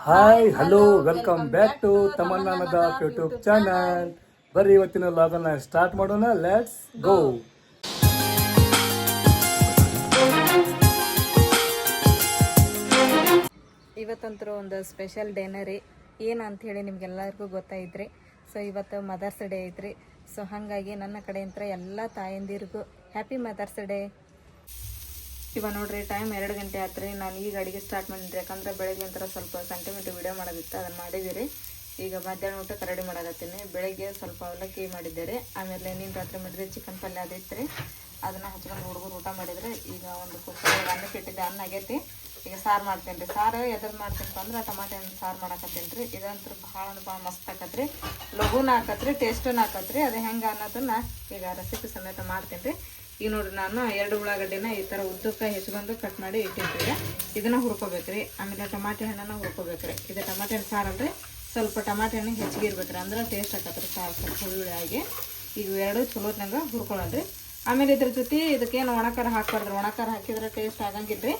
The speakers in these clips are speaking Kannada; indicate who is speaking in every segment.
Speaker 1: Hi hello welcome back to Tamanna Nadaf YouTube channel. ಬರ್ರಿ ಇವತ್ತಿನ ಲಾಗನ್ನ ಸ್ಟಾರ್ಟ್ ಮಾಡೋಣ. Let's go.
Speaker 2: ಇವತ್ತಂತರೂ ಒಂದು ಸ್ಪೆಷಲ್ ಡೇನ ರೀ. ಏನು ಅಂಥೇಳಿ ನಿಮ್ಗೆಲ್ಲರಿಗೂ ಗೊತ್ತಾಯಿದ್ರಿ. ಸೊ ಇವತ್ತು ಮದರ್ಸ್ ಡೇ ಐತ್ರಿ. ಸೊ ಹಾಗಾಗಿ ನನ್ನ ಕಡೆಯಿಂದ ಎಲ್ಲ ತಾಯಂದಿರಿಗೂ ಹ್ಯಾಪಿ ಮದರ್ಸ್ ಡೇ. ಇವಾಗ ನೋಡ್ರಿ ಟೈಮ್ 2 ಗಂಟೆ ಆತ್ರಿ. ನಾನು ಈಗ ಅಡುಗೆ ಸ್ಟಾರ್ಟ್ ಮಾಡಿದ್ರಿ, ಯಾಕಂದ್ರೆ ಬೆಳಗ್ಗೆ ಒಂಥರ ಸ್ವಲ್ಪ ಸೆಂಟಿಮೀಟರ್ ವಿಡಿಯೋ ಮಾಡೋದಿತ್ತು, ಅದನ್ನು ಮಾಡಿದ್ದೀರಿ. ಈಗ ಮಧ್ಯಾಹ್ನ ಊಟಕ್ಕೆ ರೆಡಿ ಮಾಡಕತ್ತೀನಿ. ಬೆಳಗ್ಗೆ ಸ್ವಲ್ಪ ಅವಲಕ್ಕಿ ಮಾಡಿದ್ದೀರಿ, ಆಮೇಲೆ ನೀನು ರಾತ್ರಿ ಮಾಡಿದ್ರೆ ಚಿಕನ್ ಪಲ್ಯ ಅದಿತ್ತು, ಅದನ್ನು ಹಚ್ಕೊಂಡು ಹುಡುಗರು ಊಟ ಮಾಡಿದ್ರೆ. ಈಗ ಒಂದು ಕುಕ್ಕರ್ ಅನ್ನಕ್ಕೆ ಇಟ್ಟಿದ್ದೆ, ಅನ್ನ ಆಗೈತಿ. ಈಗ ಸಾರು ಮಾಡ್ತೀನಿ ರೀ. ಸಾರು ಎದ್ರದ್ದು ಮಾಡ್ತೀನಿ ಅಂದ್ರೆ ಟಮಾಟೆ ಹಣ್ಣು ಸಾರು ಮಾಡಕತ್ತೀನಿ ರೀ. ಇದಂತೂ ಭಾಳ ಮಸ್ತ್ ಆಕತ್ರಿ, ಲಘುನ ಹಾಕತ್ರಿ, ಟೇಸ್ಟನ್ನು ಹಾಕತ್ರಿ. ಅದು ಹೆಂಗೆ ಅನ್ನೋದನ್ನು ಈಗ ರೆಸಿಪಿ ಸಮೇತ ಮಾಡ್ತೀನಿ ರೀ. ಈಗ ನೋಡ್ರಿ ನಾನು 2 ಉಳ್ಳಾಗಡ್ಡಿನ ಈ ಥರ ಉದ್ದಕ್ಕೆ ಹೆಚ್ಕೊಂಡು ಕಟ್ ಮಾಡಿ ಇಟ್ಟಿರ್ತೀವಿ. ಇದನ್ನು ಹುರ್ಕೋಬೇಕ್ರಿ. ಆಮೇಲೆ ಟಮಾಟೆ ಹಣ್ಣನ್ನು ಹುರ್ಕೋಬೇಕ್ರಿ. ಇದು ಟಮಾಟೆ ಹಣ್ಣು ಸಾರು ಅಲ್ರಿ, ಸ್ವಲ್ಪ ಟಮಾಟೆ ಹಣ್ಣು ಹೆಚ್ಚಿಗೆ ಇರ್ಬೇಕ್ರಿ, ಅಂದ್ರೆ ಟೇಸ್ಟ್ ಆಕತ್ರಿ ಸಾರು ಸ್ವಲ್ಪ ಹುಳಿ. ಈಗ ಎರಡು ಚಲೋತ್ನಂಗೆ ಹುರ್ಕೊಳ್ಳೋಣ್ರಿ. ಆಮೇಲೆ ಇದ್ರ ಜೊತೆ ಇದಕ್ಕೇನು ಒಣಕಾರ ಹಾಕ್ಬಾರ್ದ್ರಿ. ಒಣಕಾರ ಹಾಕಿದ್ರೆ ಟೇಸ್ಟ್ ಆಗಂಗಿಲ್ರಿ.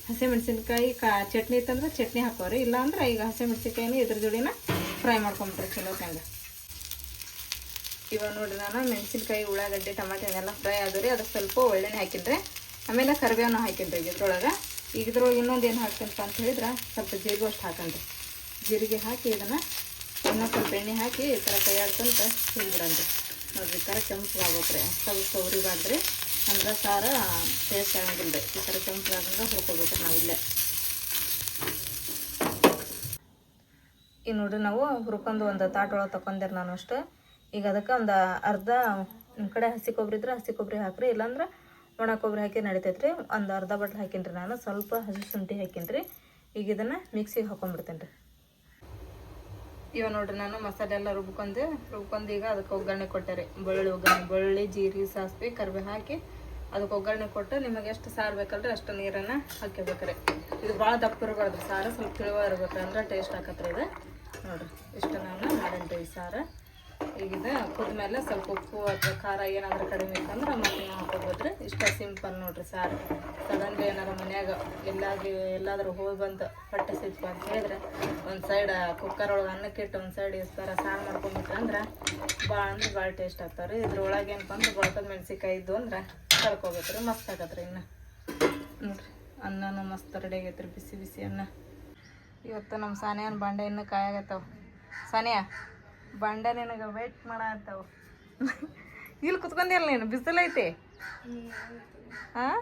Speaker 2: ಹಸಿಮೆಣ್ಸಿನ್ಕಾಯಿ ಚಟ್ನಿ ಇತ್ತಂದ್ರೆ ಚಟ್ನಿ ಹಾಕೋರಿ, ಇಲ್ಲಾಂದ್ರೆ ಈಗ ಹಸಿಮೆಣ್ಸಿನ್ಕಾಯಿನ ಇದ್ರ ಜೋಡಿನ ಫ್ರೈ ಮಾಡ್ಕೊಂಬಿಟ್ರಿ ಚಲೋತ್ನಂಗೆ. ಇವಾಗ ನೋಡ್ರಿ ನಾನು ಮೆಣಸಿನ್ಕಾಯಿ, ಉಳ್ಳಾಗಡ್ಡಿ, ಟಮಾಟೆ ಹಣ್ಣೆಲ್ಲ ಫ್ರೈ ಆದ್ರಿ. ಅದಕ್ಕೆ ಸ್ವಲ್ಪ ಒಳ್ಳೆಣ್ಣೆ ಹಾಕಿನ್ರಿ, ಆಮೇಲೆ ಕರಿಬೇವನ್ನ ಹಾಕಿನ್ರಿ ಇದ್ರೊಳಗೆ. ಈಗ ಇದ್ರೊಳಗೆ ಇನ್ನೊಂದು ಏನು ಹಾಕ್ತೇನಪ್ಪ ಅಂತ ಹೇಳಿದ್ರೆ ಸ್ವಲ್ಪ ಜೀರಿಗೆ ಅಷ್ಟು ಹಾಕನ್ರಿ. ಜೀರಿಗೆ ಹಾಕಿ ಇದನ್ನು ಇನ್ನೊಂದು ಸ್ವಲ್ಪ ಎಣ್ಣೆ ಹಾಕಿ ಈ ಥರ ಕೈ ಆಡ್ಕೊಂತ ಹುರಿಬಿಡನ್ರಿ. ನೋಡ್ರಿ ಈ ಥರ ಕೆಂಪಗಾಗ್ಬೇಕ್ರಿ, ಅಷ್ಟು ಹುರಿಬಾರ್ದ್ರಿ, ಅಂದ್ರೆ ಸಾರು ಟೇಸ್ಟ್ ಆಗಂಗಿಲ್ಲ ರೀ. ಈ ಥರ ಕೆಂಪಗಾಗಂಗೆ ಹುರ್ಕೋಬೇಕ್ರಿ ನಾವು ಇಲ್ಲೇ. ಈಗ ನೋಡ್ರಿ ನಾವು ಹುರ್ಕೊಂಡು ಒಂದು ತಾಟೊಳಗೆ ತಗೊಂಡಿರಿ ನಾನು ಅಷ್ಟು. ಈಗ ಅದಕ್ಕೆ ಒಂದು ಅರ್ಧ ನಿಮ್ಮ ಕಡೆ ಹಸಿ ಕೊಬ್ಬರಿ ಇದ್ರೆ ಹಸಿ ಕೊಬ್ಬರಿ ಹಾಕ್ರಿ, ಇಲ್ಲಾಂದ್ರೆ ಒಣ ಕೊಬ್ಬರಿ ಹಾಕಿ ನಡಿತೈತ್ರಿ. ಒಂದು ಅರ್ಧ ಬಟ್ಲು ಹಾಕಿನ್ರಿ ನಾನು, ಸ್ವಲ್ಪ ಹಸಿ ಶುಂಠಿ ಹಾಕಿನ್ರಿ. ಈಗ ಇದನ್ನು ಮಿಕ್ಸಿಗೆ ಹಾಕೊಂಡ್ಬಿಡ್ತೇನೆ ರೀ. ಇವಾಗ ನೋಡ್ರಿ ನಾನು ಮಸಾಲೆ ಎಲ್ಲ ರುಬ್ಕೊಂಡು ಈಗ ಅದಕ್ಕೆ ಒಗ್ಗರಣೆ ಕೊಟ್ಟೆ ರೀ. ಬೆಳ್ಳುಳ್ಳಿ, ಜೀರಿಗೆ, ಸಾಸಿವೆ, ಕರಿಬೇವು ಹಾಕಿ ಅದಕ್ಕೆ ಒಗ್ಗರಣೆ ಕೊಟ್ಟು ನಿಮಗೆ ಎಷ್ಟು ಸಾರು ಬೇಕಲ್ರಿ ಅಷ್ಟು ನೀರನ್ನು ಹಾಕಿಬೇಕ್ರಿ. ಇದು ಭಾಳ ದಪ್ಪ ಇರಬಾರ್ದು ಸಾರು, ಸ್ವಲ್ಪ ತಿಳುವ ಇರ್ಬೇಕ್ರಿ, ಅಂದ್ರೆ ಟೇಸ್ಟ್ ಆಕತ್ರಿ ಇದು. ನೋಡಿರಿ ಇಷ್ಟು ನಾನು ಮಾಡೇನ್ರಿ ಈ ಸಾರು. ಈಗ ಇದು ಕುದ್ಮೇಲೆ ಸ್ವಲ್ಪ ಉಪ್ಪು ಅಥವಾ ಖಾರ ಏನಾದರೂ ಕಡಿಮೆ ಇತ್ತಂದ್ರೆ ಮತ್ತೆ ಹಾಕೋಬೋದ್ರಿ. ಇಷ್ಟ ಸಿಂಪಲ್ ನೋಡ್ರಿ ಸಾರು. ಸಡನ್ಲಿ ಏನಾರು ಮನ್ಯಾಗ ಎಲ್ಲಾದರೂ ಹೋಗಿ ಬಂದು ಹೊಟ್ಟೆ ಸಿಕ್ಕು ಅಂತ ಹೇಳಿದ್ರೆ ಒಂದು ಸೈಡ್ ಕುಕ್ಕರ್ ಒಳಗೆ ಅನ್ನಕ್ಕೆ ಇಟ್ಟು ಒಂದು ಸೈಡ್ ಈ ಥರ ಸಾರು ಮಾಡ್ಕೊಂಬಿಟ್ರೆ ಅಂದ್ರೆ ಭಾಳ ಟೇಸ್ಟ್ ಆಗ್ತಾವೆ ರೀ. ಇದ್ರೊಳಗೆ ಏನಪ್ಪ ಅಂದ್ರೆ ಬಳಕದ ಮೆಣಸಿನ್ಕಾಯಿ ಇದ್ದು ಅಂದ್ರೆ ಕಳ್ಕೊಬೇಕ್ರಿ, ಮಸ್ತ್ ಆಗತ್ರಿ. ಇನ್ನು ನೋಡ್ರಿ ಅನ್ನನೂ ಮಸ್ತ್ ರೆಡಿ ಆಗೈತ್ರಿ, ಬಿಸಿ ಬಿಸಿ ಅನ್ನ. ಇವತ್ತು ನಮ್ಮ ಸಾನಿಯನ್ ಬಾಂಡೆ ಇನ್ನೂ ಕಾಯಾಗತ್ತವ. ಸಾನಿಯಾ ಬಾಂಡೆ ನಿನಗೆ ವೇಟ್ ಮಾಡತ್ತವ. ಇಲ್ಲಿ ಕುತ್ಕೊಂಡಿಲ್ಲ ನೀನು, ಬಿಸಿಲೈತಿ. ಹಾಂ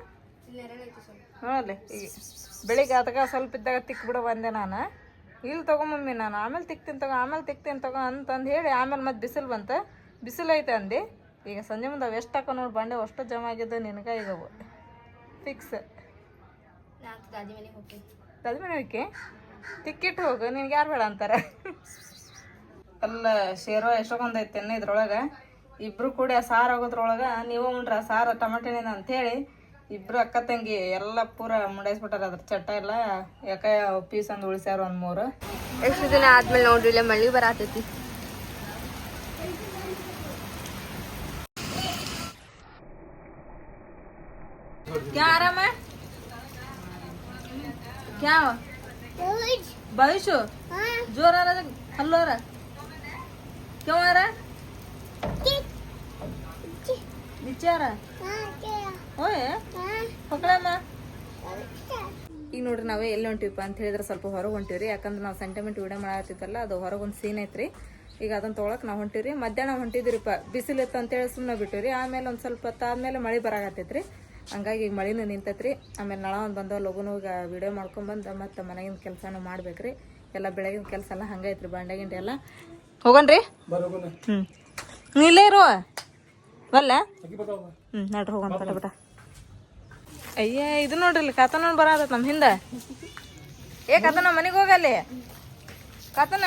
Speaker 2: ನೋಡಲಿ ಈಗ ಬೆಳಿಗ್ಗೆ ಅದಕ್ಕೆ ಸ್ವಲ್ಪ ಇದ್ದಾಗ ತಿಕ್ಬಿಡೋ ಬಂದೆ ನಾನು. ಇಲ್ಲಿ ತೊಗೊಂಬಮ್ಮಿ ನಾನು ಆಮೇಲೆ ತಿಕ್ತೀನಿ ತಗೋ ಅಂತಂದು ಹೇಳಿ ಆಮೇಲೆ ಮತ್ತೆ ಬಿಸಿಲು ಬಂತು. ಬಿಸಿಲೈತೆ ಅಂದು ಈಗ ಸಂಜೆ ಮುಂದೆ ಅವು ಎಷ್ಟು ಹಾಕೋ ನೋಡಿ ಬಾಂಡೆ ಅಷ್ಟು ಜಮ ಆಗಿದ್ದು ನಿನಗೆ. ಈಗ ಫಿಕ್ಸ್ ತದ ಮನೆ ಹೋಗಿ ತಿಕ್ಕಿಟ್ಟು ಹೋಗು, ನಿನ್ಗೆ ಯಾರು ಬೇಡ ಅಂತಾರೆ. ಎಲ್ಲ ಶೇರ್ವ ಎಷ್ಟೊಂದೈತೆ ಇದ್ರೊಳಗೆ. ಇಬ್ಬರು ಕೂಡ ಸಾರು ಆಗೋದ್ರೊಳಗೆ ನೀವು ಉಂಡ್ರ ಸಾರು ಟಮಾಟೆ ಹಣ್ಣಿನ ಅಂಥೇಳಿ ಇಬ್ಬರು ಅಕ್ಕ ತಂಗಿ ಎಲ್ಲ ಪೂರ ಮುಂಡಾಯಿಸ್ಬಿಟ್ಟಾರ. ಅದ್ರ ಚಟ್ಟ ಎಲ್ಲ ಯಾಕೆ ಪೀಸ್ ಅಂದು ಉಳಿಸ್ಯಾರ ಒಂದು 3.
Speaker 3: ಎಷ್ಟು ದಿನ ಆದ್ಮೇಲೆ ನೋಡ್ರಿ ಇಲ್ಲ ಮಳಿ ಬರತೈತಿ.
Speaker 2: क्या आ रहा मैं क्या बारिश हो जोर आ रहा हल्लो आ रहा क्यों आ रहा नीचे आ रहा ओए पकड़ा माँ. ಈಗ ನೋಡ್ರಿ ನಾವೇ ಎಲ್ಲಿ ಹೊಂಟಿವಪ್ಪ ಅಂತ ಹೇಳಿದ್ರೆ ಸ್ವಲ್ಪ ಹೊರಗೆ ಹೊಂಟಿವ್ರಿ. ಯಾಕಂದ್ರೆ ನಾವು ಸೆಂಟಿಮೆಂಟ್ ವಿಡಿಯೋ ಮಾಡತ್ತಿದ್ದಲ್ಲ, ಅದು ಹೊರಗೊಂದು ಸೀನ್ ಐತ್ರಿ. ಈಗ ಅದನ್ನು ತೊಗೊಳಕ್ಕೆ ನಾವು ಹೊಂಟಿವ್ರಿ. ಮಧ್ಯಾಹ್ನ ಹೊಂಟಿದ್ರಿಪ್ಪ, ಬಿಸಿಲಿತ್ತು ಅಂತೇಳಿ ಸುಮ್ಮನೆ ಬಿಟ್ಟಿವ್ರಿ. ಆಮೇಲೆ ಒಂದು ಸ್ವಲ್ಪ ಹೊತ್ತು ಆದಮೇಲೆ ಮಳೆ ಬರಾಕತ್ತೈತ್ರಿ. ಹಂಗಾಗಿ ಈಗ ಮಳೆನೂ ನಿಂತೈತ್ರಿ. ಆಮೇಲೆ ನಾಳೆ ಒಂದು ಬಂದವ ಲಗುನು ಈಗ ವಿಡಿಯೋ ಮಾಡ್ಕೊಂಬಂದು ಮತ್ತೆ ಮನೆಗಿನ ಕೆಲಸನೂ ಮಾಡ್ಬೇಕ್ರಿ. ಎಲ್ಲ ಬೆಳಗಿನ ಕೆಲಸ ಎಲ್ಲ ಹಂಗೈತ್ರಿ, ಬಾಂಡೆ ಗಿಂಡೆ ಎಲ್ಲ. ಹೋಗಣ್ರಿ. ನೀಲೇ ಇರುವ ಬಲ್ಲ ನಡ್ರಿ ಹೋಗೋಣ ಪಟ. ಅಯ್ಯ ಇದು ನೋಡ್ರಿ ಇಲ್ಲಿ ಕಾತನ ಬರತ್ತ ನಮ್ಮ ಹಿಂದೆ. ಕಾತನ ಮನೆಗೆ ಹೋಗಲ್ಲಿ ಕಾತನ.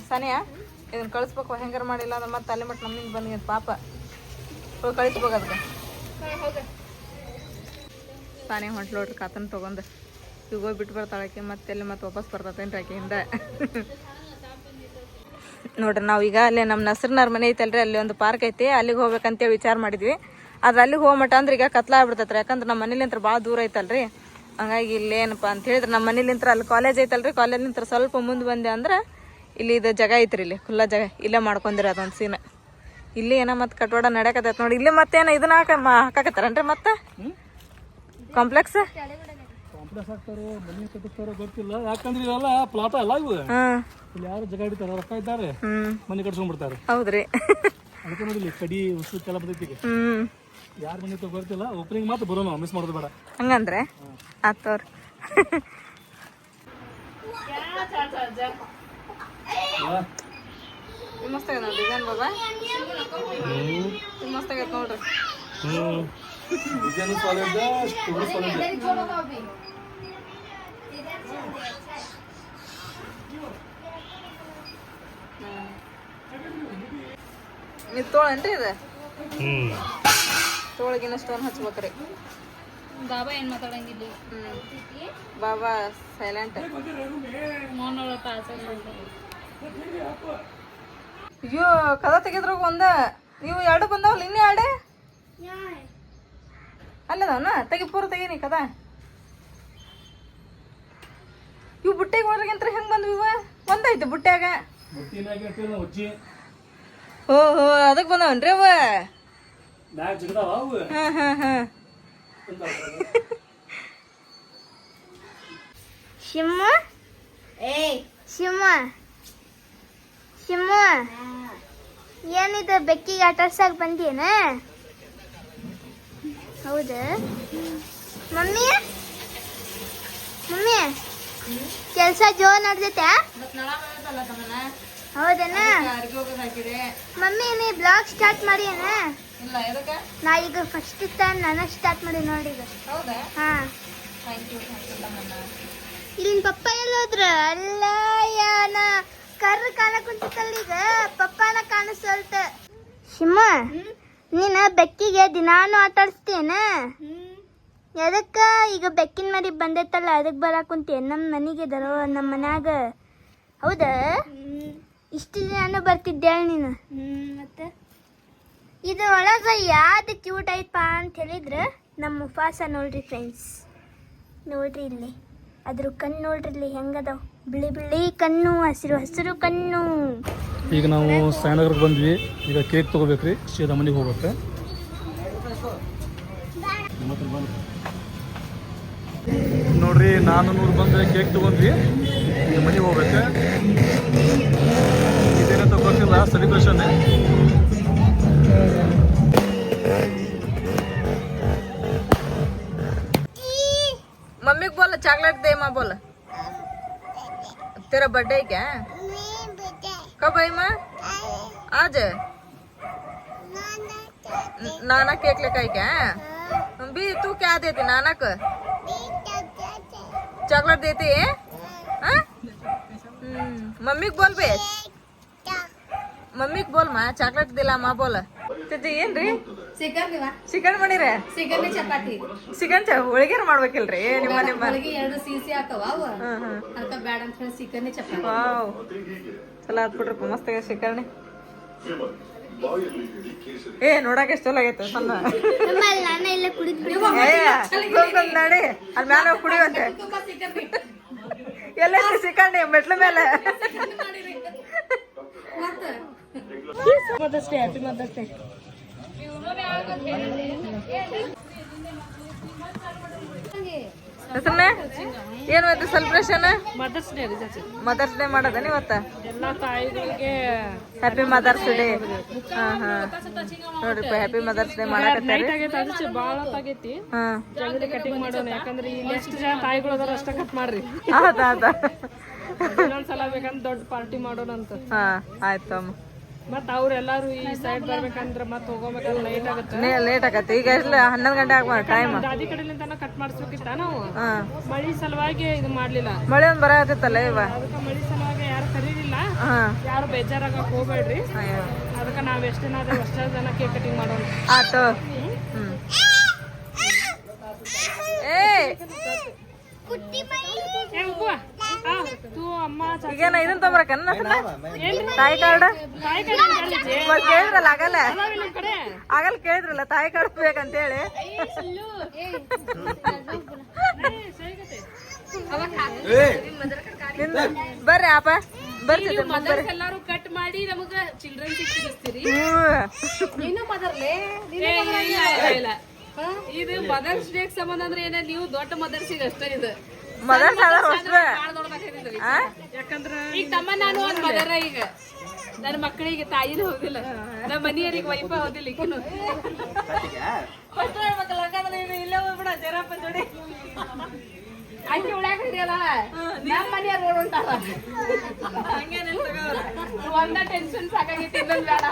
Speaker 2: ಸಾನಿಯಾ ಇದನ್ನ ಕಳಿಸ್ಬೇಕು, ಹೆಂಗಾರ ಮಾಡಿಲ್ಲ ಅಂದ್ರೆ ಮತ್ತೆ ಅಲ್ಲಿ ಮಟ್ಟ ನಮ್ಮಿಂದ ಬಂದಿದ್ದು ಪಾಪ. ಹೋಗಿ ಕಳಿಸ್ಬೇಕು ಅದಕ್ಕೆ. ಸಾನಿಯಾ ಹೊಂಟ್ಲು ನೋಡ್ರಿ ಕಾತನ ತೊಗೊಂಡು. ಈಗ ಹೋಗಿ ಬಿಟ್ಟು ಬರ್ತಾಳಕ್ಕೆ, ಮತ್ತೆ ವಾಪಸ್ ಬರ್ತತೇನ್ರಿ ಆಕೆಯಿಂದ. ನೋಡ್ರಿ ನಾವೀಗ ಅಲ್ಲಿ ನಮ್ಮ ನಸರ್ನಾರ್ ಮನೆ ಐತಲ್ರಿ, ಅಲ್ಲಿ ಒಂದು ಪಾರ್ಕ್ ಐತಿ, ಅಲ್ಲಿಗೆ ಹೋಗ್ಬೇಕಂತೇಳಿ ವಿಚಾರ ಮಾಡಿದ್ವಿ. ಆದ್ರೆ ಅಲ್ಲಿಗೆ ಹೋಗ್ಮಟ ಅಂದ್ರೆ ಈಗ ಕತ್ಲ ಆಗ್ಬಿಡ್ತೈತ್ರಿ. ಯಾಕಂದ್ರೆ ನಮ್ಮ ಮನೇಲಿ ಅಂತ ಭಾಳ ದೂರ ಐತಲ್ರಿ. ಹಂಗಾಗಿ ಇಲ್ಲೇನಪ್ಪ ಅಂತ ಹೇಳಿದ್ರೆ ನಮ್ಮ ಮನೇಲಿಂತ್ರ ಅಲ್ಲಿ ಕಾಲೇಜ್ ಐತಲ್ರಿ, ಕಾಲೇಜ್ನಿಂತ್ರ ಸ್ವಲ್ಪ ಮುಂದೆ ಬಂದೆ ಅಂದ್ರೆ ಇಲ್ಲಿ ಇದು ಜಾಗ ಐತ್ರಿ, ಇಲ್ಲಿ ಖುಲ್ಲಾ ಜಾಗ, ಇಲ್ಲೇ ಮಾಡ್ಕೊಂಡಿರ ಅದೊಂದು ಸೀನ್. ಇಲ್ಲಿ ಏನೋ ಮತ್ತೆ ಕಟ್ವಾಡ ನಡೆಯಕತ್ತೈತೆ ನೋಡಿ. ಇಲ್ಲಿ ಮತ್ತೇನು ಇದನ್ನ ಹಾಕಾಕತ್ತಾರನ್ರಿ ಮತ್ತೆ ಕಾಂಪ್ಲೆಕ್ಸ್
Speaker 1: ಹಾಕ್ತಾರೋ ಮನೆ ಕಟ್ಟಿಸ್ತಾರೋ ಗೊತ್ತಿಲ್ಲ. ಯಾಕಂದ್ರೆ ಇವೆಲ್ಲ ಪ್ಲಾಟ ಅಲ್ಲ ಇವು. ಇಲ್ಲಿ ಯಾರು ಜಾಗ ಹಿಡಿತಾರ, ರೊಕ್ಕ ಇದ್ದಾರೆ, ಮನೆ ಕಟ್ಸ್ಕೊಂಡ್ಬಿಡ್ತಾರೆ.
Speaker 2: ಹೌದ್ರಿ.
Speaker 1: ಅದಕ್ಕೆ ನೋಡಿಲಿ ಕಡಿ ಉಸುಕ್ಕೆಲ್ಲ ಬರ್ತೈತಿ. ಯಾರ ಮನೆ ಗೊತ್ತಿಲ್ಲ. ಓಪನಿಂಗ್ ಮಾತ್ರ ಬರೋಣ, ಮಿಸ್ ಮಾಡೋದು ಬೇಡ.
Speaker 2: ಹಂಗಂದ್ರೆ ಆತವ್ರಿ. ಮಸ್ತ್ ಆಗೈತೆ ನೋಡಿ ಡಿಸೈನ್ ಬಾಬಾ, ಮಸ್ತ್ ಆಗೈತೆ ನೋಡ್ರಿ.
Speaker 1: Design solid, story solid.
Speaker 2: ಇದು ತೋಳನ್ರಿ ಇದು, ತೋಳಗಿನ ಸ್ಟೋನ್ ಹಚ್ಬೇಕ್ರಿ.
Speaker 3: ಬಾಬಾ ಏನ್ ಮಾತಾಡಂಗಿಲ್ಲ.
Speaker 2: ಬಾಬಾ ಸೈಲೆಂಟ್. ಅಯ್ಯೋ ಕದ ತೆಗಿದ್ರು ಒಂದ, ನೀವು ಎರಡು ಬಂದಾವಲ್ಲ, ಇನ್ನೇ ಎರಡು ಅಲ್ಲದವನ ತೆಗಿ, ಪೂರ ತೆಗೀನಿ ಕದ. ಇವು ಬುಟ್ಟೆಗೆ ಹೊರಗಿಂತ ಹೆಂಗ್ ಬಂದ್ವಿ ಇವ? ಒಂದೈತಿ ಬುಟ್ಟ್ಯಾಗ. ಓಹೋ ಅದಕ್ಕೆ ಬಂದವನ್ರಿ ಅವ. ಹಾ ಹಾ ಹಾ.
Speaker 3: ಶಿಮ್ಮ ಶಿಮ್ಮ ಶಿಮ್ಮ ಏನಿದು ಬೆಕ್ಕಿಗೆ ಆಟಾಡ್ಸಕ್ ಬಂದೇನ? ಹೌದಾ ಮಮ್ಮಿ? ಮಮ್ಮಿ ಕೆಲಸ ಜೋರ್ ನಡ್ದೈತೆ? ಹೌದನ ಮಮ್ಮಿ? ನೀ ಬ್ಲಾಗ್ ಸ್ಟಾರ್ಟ್ ಮಾಡಿ ಅಣ್ಣ. ನಾ ಈಗ ಫಸ್ಟ್ ಟೈಮ್ ನಾನು ಸ್ಟಾರ್ಟ್ ಮಾಡಿ ನೋಡಿ ಈಗ. ಹಾ ಇಲ್ಲಿನ ಪಪ್ಪ ಎಲ್ಲೋದ್ರ? ಅಲ್ಲ ಯಾನ ಕರ್ರ ಕಾಲ ಕುಂತಲ್ಲ, ಈಗ ಪಪ್ಪನ ಕಾಣಿಸ್ವಲ್ತ. ಶಿಮ್ಮ ನೀನ ಬೆಕ್ಕಿಗೆ ದಿನಾನು ಆಟಾಡ್ಸ್ತೇನ? ಎದಕ್ಕ? ಈಗ ಬೆಕ್ಕಿನ ಮರಿ ಬಂದೈತಲ್ಲ ಅದಕ್ಕೆ ಬರಾಕ್ ಕುಂತೇನ ನಮ್ಮ ಮನೆಗೆ ದರೋ ನಮ್ಮ ಮನ್ಯಾಗ? ಹೌದಾ? ಇಷ್ಟು ದಿನಾನು ಬರ್ತಿದ್ದೆ ನೀನು. ಮತ್ತೆ ಇದು ಒಳಗ ಯಾವ್ದು ಕ್ಯೂಟ್ ಐತಪ್ಪ ಅಂತ ಹೇಳಿದ್ರೆ ನಮ್ಮ ಮುಫಾಸ ನೋಡ್ರಿ ಫ್ರೆಂಡ್ಸ್. ನೋಡ್ರಿ ಇಲ್ಲಿ ಅದ್ರ ಕಣ್ಣು ನೋಡ್ರಿ, ಇಲ್ಲಿ ಹೆಂಗದಾವ, ಬಿಳಿ ಬಿಳಿ ಕಣ್ಣು, ಹಸಿರು ಹಸಿರು ಕಣ್ಣು.
Speaker 1: ಈಗ ನಾವು ಸಾಯಿನಗರಕ್ಕೆ ಬಂದ್ವಿ. ಈಗ ಕೇಕ್ ತಗೋಬೇಕ್ರಿ, ಸೀದಾ ಮನೆಗೆ ಹೋಗ್ಬೇಕು. ನೋಡ್ರಿ 400 ಬಂದು ಕೇಕ್ ತಗೊಂಡ್ವಿ, ಈಗ ಮನೆಗೆ ಹೋಗ್ಬೇಕು. ಇದೇನಂತ ಗೊತ್ತಿಲ್ಲ, ಸೆಲಿಬ್ರೇಷನ್.
Speaker 2: मम्मी को बोला चॉकलेट दे, माँ बोला तेरा बर्थडे क्या? कब आई माँ? आज नाना केक लेकर आई क्या? भी तू क्या देती नाना को? चॉकलेट देती है? मम्मी को बोल बे, मम्मी को बोल माँ चॉकलेट दिला माँ बोला. ಏನ್ರಿ ಚಿಕನ್ ಮಾಡಿರ?
Speaker 3: ಚಪಾತಿ
Speaker 2: ಚಿಕನ್ ಹೋಳಿಗೆ ಮಾಡ್ಬೇಕಿಲ್ರಿ ನಿಮ್ಮ
Speaker 3: ಎರಡು ಸಿಸಿ ಹಾಕವ ಅದಕ್ಕ ಬ್ಯಾಡ ಅಂತ ಹೇಳಿ ಚಿಕನ್ ಚಪಾತಿ.
Speaker 2: ವಾವ್ ಚಲೋ ಆತ್ ಬಿಡ್ರಪ್ಪ, ಮಸ್ತ್ ಆಗ್ಯಾದ ಚಿಕನ್. ಏ ನೋಡಕ್ ಎಷ್ಟು ಚಲೋ ಆಗೈತೆ ಸಣ್ಣ.
Speaker 3: ನಾನು ಇಲ್ಲ ಕುಡಿದ್ಬಿಡಿ
Speaker 2: ನಡಿ ಅಲ್ಲಿ ಮ್ಯಾಲ ಕುಡಿಯುವಂತೆ. ಎಲ್ಲ ಚಿಕನ್ ಮೆಟ್ಲ ಮೇಲೆ.
Speaker 3: Mother's day, happy mother's day.
Speaker 2: ಸುಮ್ಮನೆ ಏನು ಇದು celebration?
Speaker 3: Mother's day
Speaker 2: mother's day ಮಾಡೋದ ಇವತ್ತ?
Speaker 3: ಎಲ್ಲ ತಾಯಿಗಳಿಗೆ
Speaker 2: ಹ್ಯಾಪಿ ಮದರ್ಸ್ ಡೇ. ಹಾ ಹಾ ನೋಡ್ರಿಪ್ಪ, ಹ್ಯಾಪಿ ಮದರ್ಸ್ ಡೇ ಮಾಡಕತ್ತೀರಿ.
Speaker 3: ಬಾಳ ಆಗೈತಿ,
Speaker 2: ಹಾ
Speaker 3: ಜಲ್ದಿ ಕಟಿಂಗ್ ಮಾಡೋಣ. ಯಾಕಂದ್ರೆ ಇಲ್ಲಿ ಎಷ್ಟು ಜನ ತಾಯಿಗಳು ಅದಾರ ಅಷ್ಟ ಕಟ್ ಮಾಡ್ರಿ.
Speaker 2: ಹೌದಾ?
Speaker 3: ಇನ್ನೊಂದ್ಸಲ ಬೇಕಂದ್ರೆ ದೊಡ್ಡ ಪಾರ್ಟಿ ಮಾಡೋಣ ಅಂತ.
Speaker 2: ಹಾ ಆಯ್ತು ಅಮ್ಮ.
Speaker 3: ಮತ್ತ ಅವ್ರೆಲ್ಲಾರು ಈ ಸೈಡ್ ಬರ್ಬೇಕಂದ್ರ ಮತ್ ಹೋಗೋಬೇಕಂದ್ರ ಲೇಟ್ ಆಗುತ್ತೆ.
Speaker 2: ಲೇಟ್ ಆಗತ್ತೆ. ಈಗ ಎಲ್ಲ 11 ಗಂಟೆ ಆಗ್ಬೋದು ಟೈಮ್.
Speaker 3: ದಾದಿ ಕಡೆಲಿಂದ ಕಟ್ ಮಾಡಿಸ್ಬೇಕಿತ್ತ ನಾವು. ಮಳಿ ಸಲುವಾಗಿ ಇದು ಮಾಡ್ಲಿಲ್ಲ.
Speaker 2: ಮಳೆ ಒಂದ್ ಬರಕತ್ತಲ್ಲ ಇವ,
Speaker 3: ಅದಕ್ಕೆ ಮಳಿ ಸಲುವಾಗಿ ಯಾರು ಕರೀಲಿಲ್ಲ.
Speaker 2: ಹಾ
Speaker 3: ಯಾರು ಬೇಜಾರಾಗಕ್ ಹೋಗ್ಬೇಡ್ರಿ. ಅದಕ್ಕೆ ನಾವ್ ಎಷ್ಟ್ ಜನ ಅದೇ ಅಷ್ಟ ಜನ ಕೇಕ್ ಕಟಿಂಗ್ ಮಾಡೋಣ.
Speaker 2: ಆತು. ಏ
Speaker 3: तू अम्मा
Speaker 2: ಈಗೇನ ಇದನ್ನ ತೊಂಬರಕನ್ನ ತಾಯಿ ಕಾರ್ಡ್ ಕೇಳಿದ್ರಲ್ಲ ಆಗಲ್ಲ ಆಗಲ್ಲ ಕೇಳಿದ್ರಲ್ಲ ತಾಯಿ ಕಾರ್ಡ್ ಬೇಕಂತೇಳಿ ಬರ್ರಿ ಅಪ್ಪ ಬರ್ತಿದ್ದೆ
Speaker 4: ಎಲ್ಲಾರು ಕಟ್ ಮಾಡಿ ನಮಗ ಚಿಲ್ಡ್ರನ್ ಸಿಕ್ಕಿಸ್ತೀರಿ ಇದು ಮದರ್ಸ್ ಡೇ ಸಂಬಂಧ ಅಂದ್ರೆ ಏನ ನೀವು ದೊಡ್ಡ ಮದರ್ಸಿಗೆ ಅಷ್ಟೇ ಇದು
Speaker 2: ಮದರ್ಸ್
Speaker 4: ಯಾಕಂದ್ರ ಈಗ ತಮ್ಮ ನಾನು ಒಂದ್ ಮದರ ಈಗ ನನ್ನ ಮಕ್ಕಳಿಗೆ ತಾಯಿನೂ ಹೋದಿಲ್ಲ ನಮ್ಮ ಮನೆಯವರಿಗೆ ವೈಫ ಹೋದಿಲ್ಲ ಈಗಿನ
Speaker 2: ಇಲ್ಲ ಹೋಗ್ಬಿಡ ಜರಪ್ಪ ಜೋಡಿ
Speaker 4: ಅಂಗಿ ಉಳ್ಯಾಕಿದ್ರಲ್ಲ ನಮ್ಮ ಮನೆಯವ್ರು ರೋಡ್ ಉಂಟಾರ ಒಂದ ಟೆನ್ಷನ್ ಸಾಕಾಗೈತಿ ಇನ್ನೊಂದ್ ಬೇಡ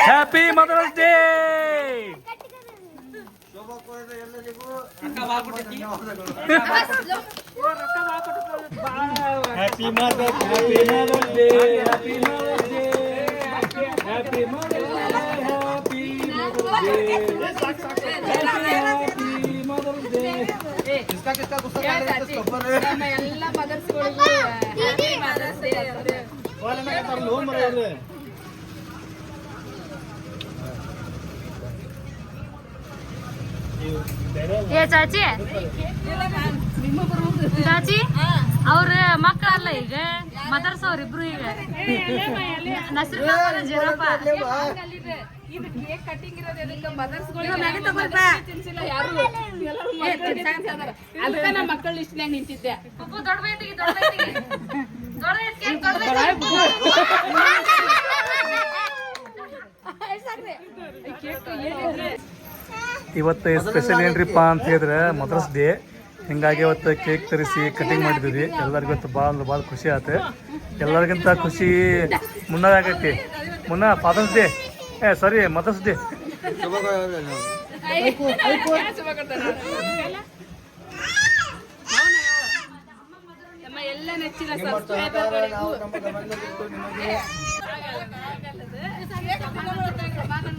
Speaker 1: happy mother's day. Happy mother's day, happy mother's day, happy mother's day,
Speaker 4: ನಮ್ಮ ಎಲ್ಲ ಮದರ್ಸ್ಗಳಿಗೂ ಮದರ್ಸ್ ಡೇ
Speaker 3: ಏ ಚಾಚಿ ಚಾಚಿ ಅವ್ರ ಮಕ್ಕಳಲ್ಲ ಈಗ ಮದರ್ಸ್ ಅವ್ರಿಬ್ರು ಈಗ ನಸರು ಜೀರಪ್ಪ
Speaker 4: ಇದು ಕೇಕ್ ಕಟ್ಟಿಂಗ್ ಇರೋದು ಮದರ್ಸ್ಗಳು ಯಾರು ಅದಕ್ಕ ನಮ್ಮ ಮಕ್ಕಳ ಲಿಸ್ಟ್ನಾಗ ನಿಂತಿದ್ದೆ
Speaker 1: ಇವತ್ತು ಸ್ಪೆಷಲ್ ಏನ್ರಿಪ್ಪ ಅಂತ ಹೇಳಿದ್ರೆ ಮದರ್ಸ್ ಡೇ. ಹಿಂಗಾಗಿ ಇವತ್ತು ಕೇಕ್ ತರಿಸಿ ಕಟಿಂಗ್ ಮಾಡಿದ್ವಿ. ಎಲ್ಲರಿಗೂ ಇವತ್ತು ಭಾಳ ಅಂದ್ರೆ ಭಾಳ ಖುಷಿ ಆಯ್ತು. ಎಲ್ಲರಿಗಿಂತ ಖುಷಿ ಮುನ್ನಾಗ ಆಗೈತಿ. ಮುನ್ನ father's day sorry mother's day.
Speaker 4: ನಮ್ಮ ಎಲ್ಲ ನೆಚ್ಚಿನ ಸಬ್ಸ್ಕ್ರೈಬರ್ಗಳಿಗೂ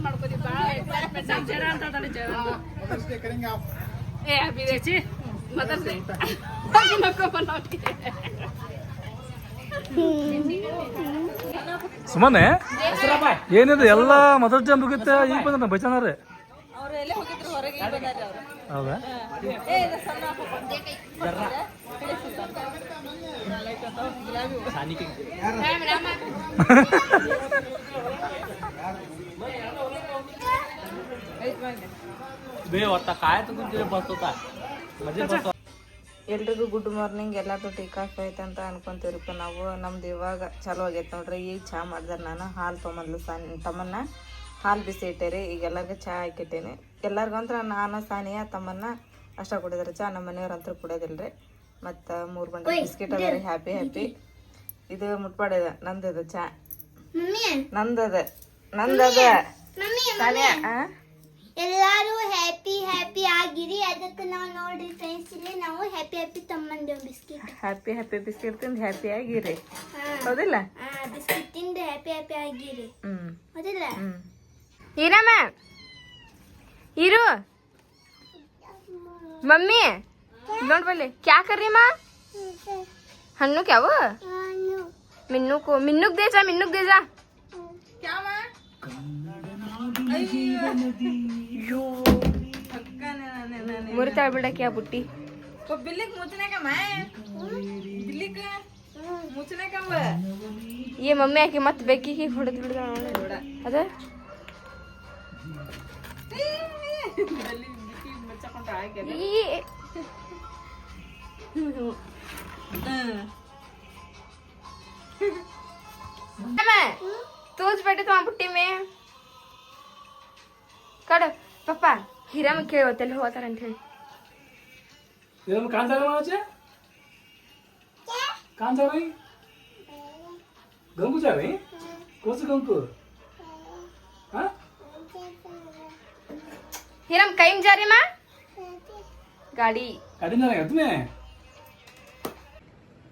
Speaker 4: ಮಾಡ್ಕೋತೀವಿ ಭಾಳ ಎಕ್ಸೈಟ್ಮೆಂಟ್ ಜರ ಅಂತ ಏ ಅಭಿದೇಚಿ ಮದರ್ಸ್ ಡೇ
Speaker 1: ಸುಮ್ಮನೆ ಏನಿದೆ ಎಲ್ಲ ಮದರ್ಸ್ ಡೇ ಮುಗಿತ್ತೆ. ಈಗ ಬಂದ್ರೆ ಬೈಚಾನಾರೆ ಹೌದಾ?
Speaker 2: ಎಲ್ರಿಗೂ ಗುಡ್ ಮಾರ್ನಿಂಗ್. ಎಲ್ಲಾರ್ದು ಟೀ ಕಾಫಿ ಆಯ್ತು ಅಂತ ಅನ್ಕೊಂತೀವ್ರಿಪ್ಪ ನಾವು. ನಮ್ದು ಇವಾಗ ಚಲೋ ಆಗೈತೆ ನೋಡ್ರಿ. ಈಗ ಚಹಾ ಮಾಡಿದ್ರೆ ನಾನು ಹಾಲು ತೊಗೊಂಬಂದ್ಲು ತಮ್ಮನ್ನ ಹಾಲು ಬಿಸಿ ಇಟ್ಟೇರಿ. ಈಗ ಎಲ್ಲರಿಗೂ ಚಹಾ ಹಾಕಿಟ್ಟೇನಿ. ಎಲ್ಲರಿಗೂ ಅಂದ್ರೆ ನಾನು ಸಾನಿಯಾ ತಮ್ಮನ್ನ ಅಷ್ಟ ಕುಡಿದ್ರೆ ಚಹಾ. ನಮ್ಮ ಮನೆಯವ್ರಂತೂ ಕುಡಿಯೋದಿಲ್ಲ ರೀ. ಮತ್ತು 3 ಬಂಡೆ ಬಿಸ್ಕಿಟ್ ಅದ ರೀ. Happy happy. ಇದು ಮುಟ್ಪಾಡಿದ ನಂದದ ಚಹಾ ನಂದದ ಸಾನಿಯಾ.
Speaker 3: ಎಲ್ಲಾರು ಹ್ಯಾಪಿ ಹ್ಯಾಪಿ ಆಗಿರಿ. ಅದಕ್ಕೆ ನಾವು ನೋಡ್ರಿ ಫ್ರೆಂಡ್ಸ್ ಇಲ್ಲಿ ನಾವು ಹ್ಯಾಪಿ ಹ್ಯಾಪಿ ತಮ್ಮಂದೇವ್ ಬಿಸ್ಕಿಟ್.
Speaker 2: ಹ್ಯಾಪಿ ಹ್ಯಾಪಿ ಬಿಸ್ಕಿಟ್ ತಿಂದು ಹ್ಯಾಪಿ ಆಗಿರಿ. ಹೌದಿಲ್ಲ?
Speaker 3: ಬಿಸ್ಕಿಟ್ ತಿಂದು ಹ್ಯಾಪಿ ಹ್ಯಾಪಿ ಆಗಿರಿ. ಹೌದಿಲ್ಲ?
Speaker 2: ಈರಮ್ಮ ಇರು मम्मी नोट बोले क्या कर रही माँ? हन्नू क्या वो मिन्नू को मिन्नुक दे जा क्या माँ? मुरता बेटा क्या बुट्टी तो बिल्ली मुचने का मैं बिल्ली का मुचने का वो ये मम्मी आके मत बेकी की फोड़ बिड़ा अदा तूच बैठे तो बुट्टी में कड़ पप्पा हीरा में खेळ होते होता ಅಂತ ಹೇಳಿ
Speaker 1: ಇದನ್ನು ಕಾಂತಾರ ಮಾಚೆ ಕಾಂತಾರ ಗಂಗು ಜಾವೆ ಕೋಸು ಗಂಗು हां
Speaker 2: हीरा में कहीं जा रही मां ಗಾಡಿ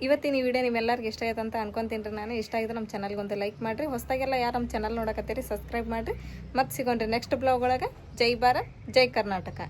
Speaker 2: ಇವತ್ತಿನ ಈ ವಿಡಿಯೋ ನಿಮ್ಮೆಲ್ಲರಿಗೂ ಇಷ್ಟ ಆಯ್ತು ಅಂತ ಅನ್ಕೊಂತೀನಿ ರೀ ನಾನು. ಇಷ್ಟ ಆಗಿದ್ರೆ ನಮ್ಮ ಚಾನಲ್ಗೆ ಒಂದು ಲೈಕ್ ಮಾಡಿರಿ. ಹೊಸದಾಗೆಲ್ಲ ಯಾರು ನಮ್ಮ ಚಾನಲ್ ನೋಡಕತ್ತೀರಿ ಸಬ್ಸ್ಕ್ರೈಬ್ ಮಾಡಿರಿ. ಮತ್ತೆ ಸಿಗೋಣ್ರಿ ನೆಕ್ಸ್ಟ್ ಬ್ಲಾಗ್ ಒಳಗೆ. ಜೈ ಭಾರತ್ ಜೈ ಕರ್ನಾಟಕ.